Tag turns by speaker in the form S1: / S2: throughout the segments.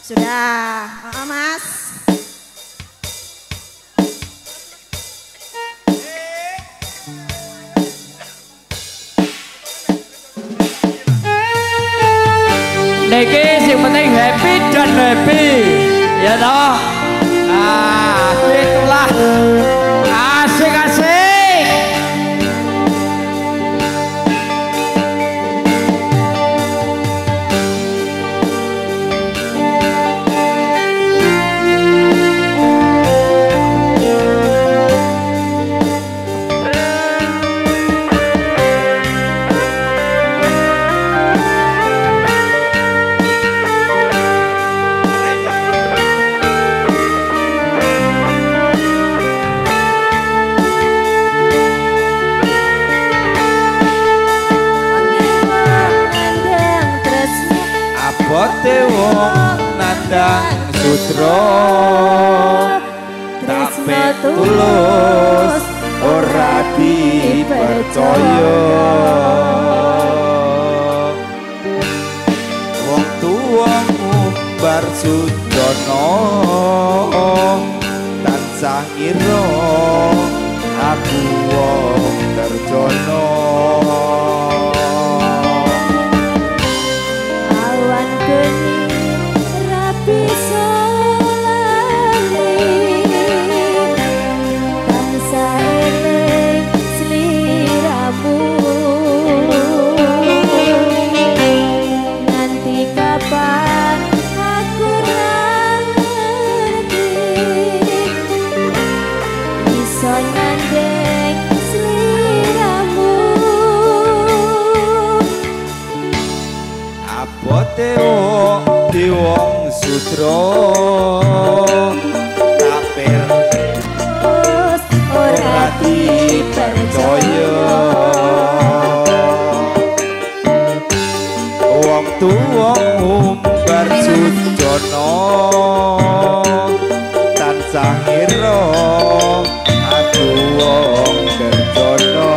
S1: Sudah, Mas.
S2: Niki yang penting happy dan happy, ya toh. Nah, itulah asik-asik.
S3: Abote wong nandang sutra tapi tulus ora dipercaya. Wong tuwamu bar sujono tansah ira aku wong terjono. Abote wong sutra tapir ora dipercaya. Wong tuwamu bar sujono tansah ngira aku wong kerjono.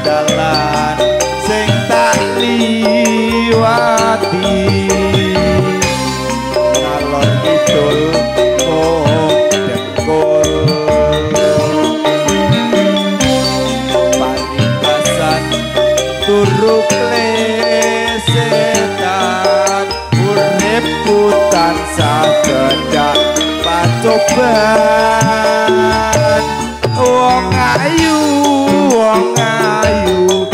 S3: Dalan sing tak liwati ngalor kidul dengkul panikasan turu klesetan urip putan sabedak pacoban. Wong ayu wong ayu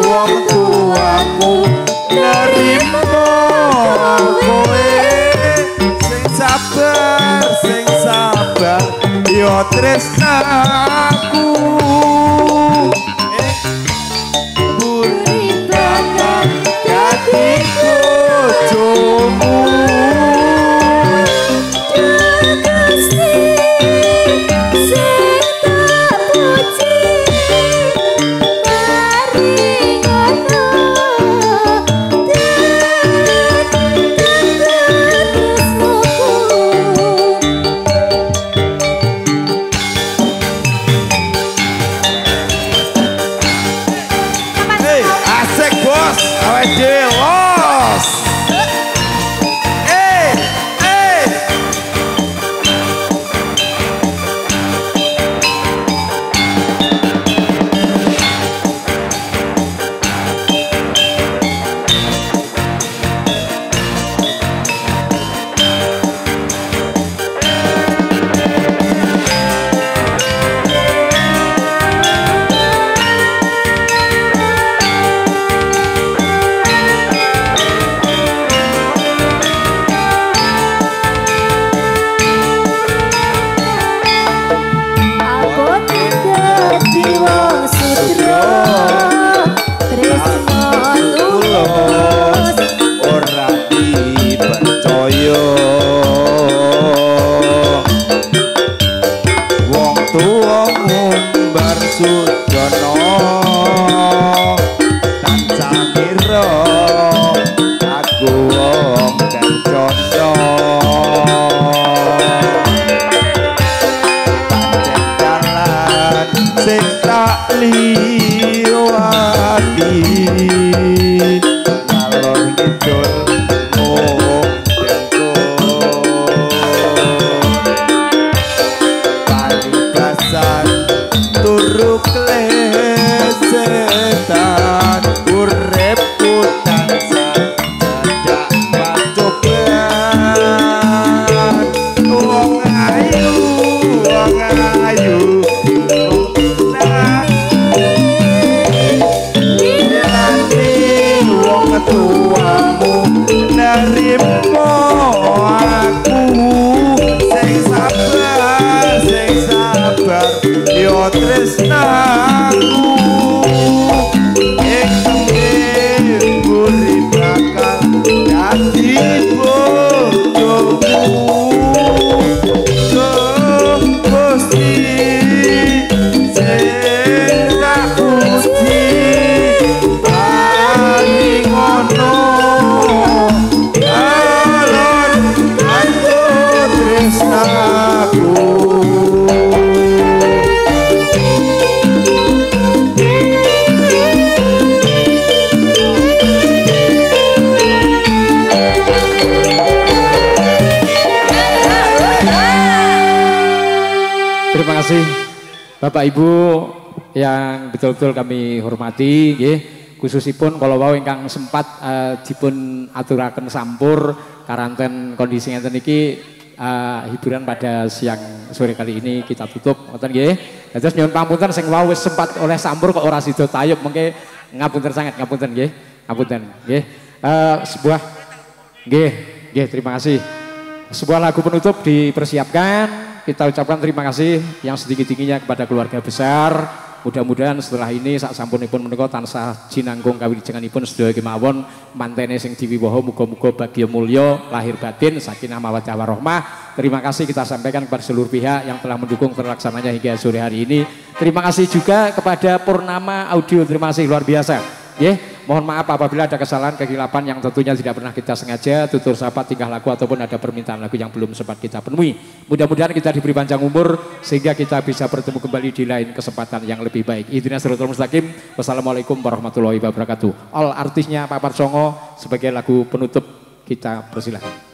S3: wong tuamu nerimo kowe sing sabar yo tresnaku. Buri bakal dadi bojomu. liwati ngalor ngidul mung palibasan turu klesetan uripku tansah dadak pacoban wong ayu tuamu nerimo aku sing sabar yo tresnaku ing buri bakal dadi bojomu Gusti sing tak puji
S2: Terima kasih Bapak Ibu yang betul-betul kami hormati nggih. Khususipun kalau wau ingkang sempat dipun aturaken sampur karanten kondisi ngeten iki hiburan pada siang sore kali ini kita tutup ngoten nggih. Dados nyuwun pangapunten sing wau wis sempat oleh sampur kok ora sida tayub mengke ngapunten sanget ngapunten nggih. Ngapunten nggih. Sebuah nggih terima kasih. Sebuah lagu penutup dipersiapkan. Kita ucapkan terima kasih yang sedikit-tingginya kepada keluarga besar. Mudah-mudahan setelah ini sak sampunipun menika tansah jinangkung kawilujenganipun sedaya kemawon mantene sing diwiwaha muga-muga bagya mulya lahir batin sakinah mawaddah warahmah. Terima kasih kita sampaikan kepada seluruh pihak yang telah mendukung terlaksananya hingga sore hari ini. Terima kasih juga kepada Purnama Audio. Terima kasih luar biasa. Mohon maaf apabila ada kesalahan kehilapan yang tentunya tidak pernah kita sengaja, tutur sapa, tingkah laku ataupun ada permintaan lagu yang belum sempat kita penuhi. Mudah-mudahan kita diberi panjang umur sehingga kita bisa bertemu kembali di lain kesempatan yang lebih baik. Ihdinas siratal mustaqim. Wassalamualaikum warahmatullahi wabarakatuh. All artisnya Pak Parsongo sebagai lagu penutup kita persilahkan.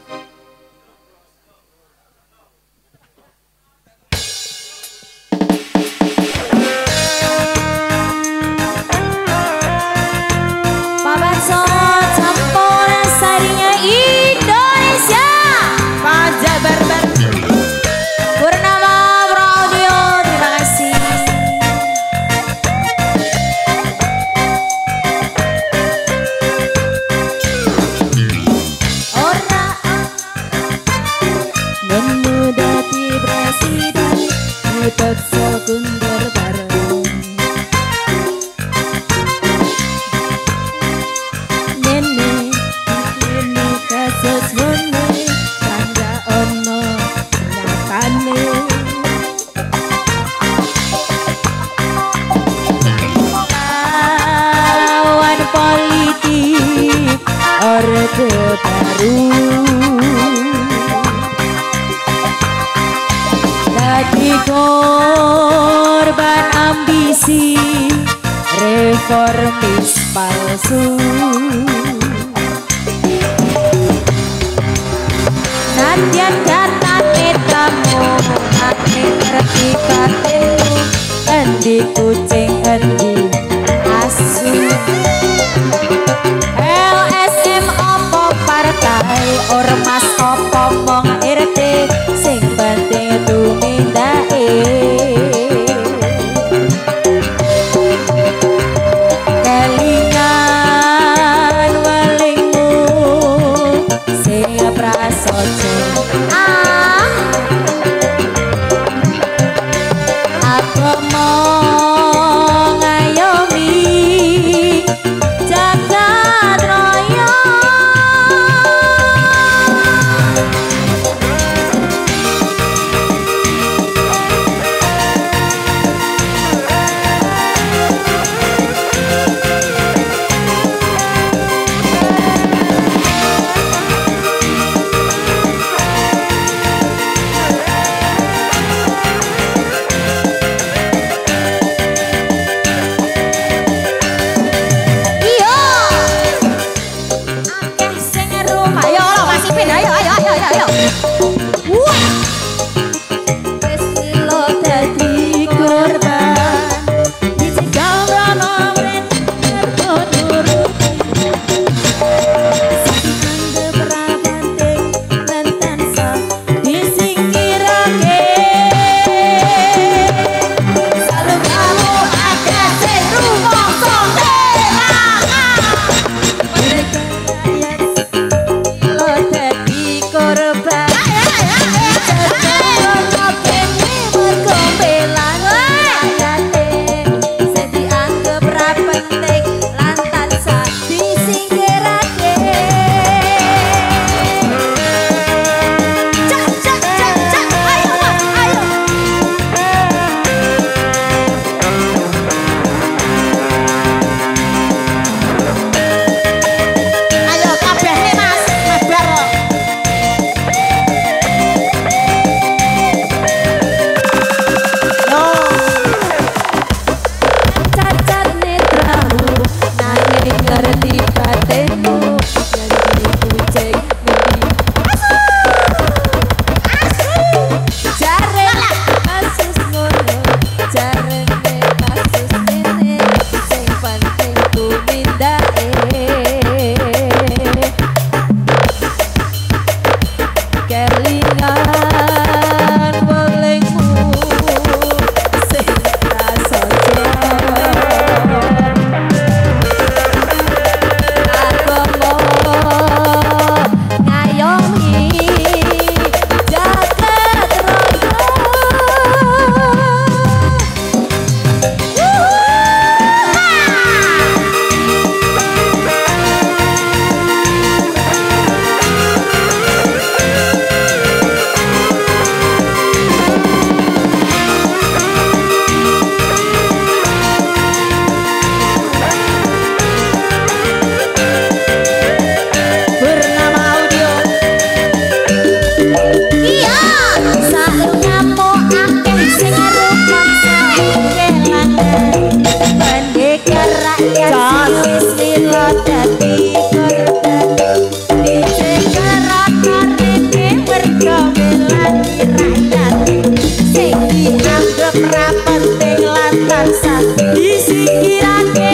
S4: Korban ambisi reformis palsu, nadyan datane kamu ate ngerti batinmu, endi kucing endi asu. LSM opo partai ormas opo mong RT sing penting tumindake. Kelingan welingmu sing prasaja aku mau ngayomi jagat raya. tansah disingkirake.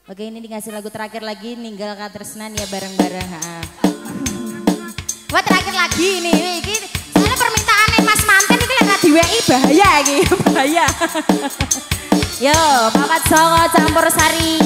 S5: Oke, ini dikasih lagu terakhir lagi, Ninggal Katresnan ya bareng-bareng. Wah, terakhir lagi ini soalnya permintaannya Mas Manten ini lagi di WI bahaya ini, bahaya. Yo, Papat Songo campur sari.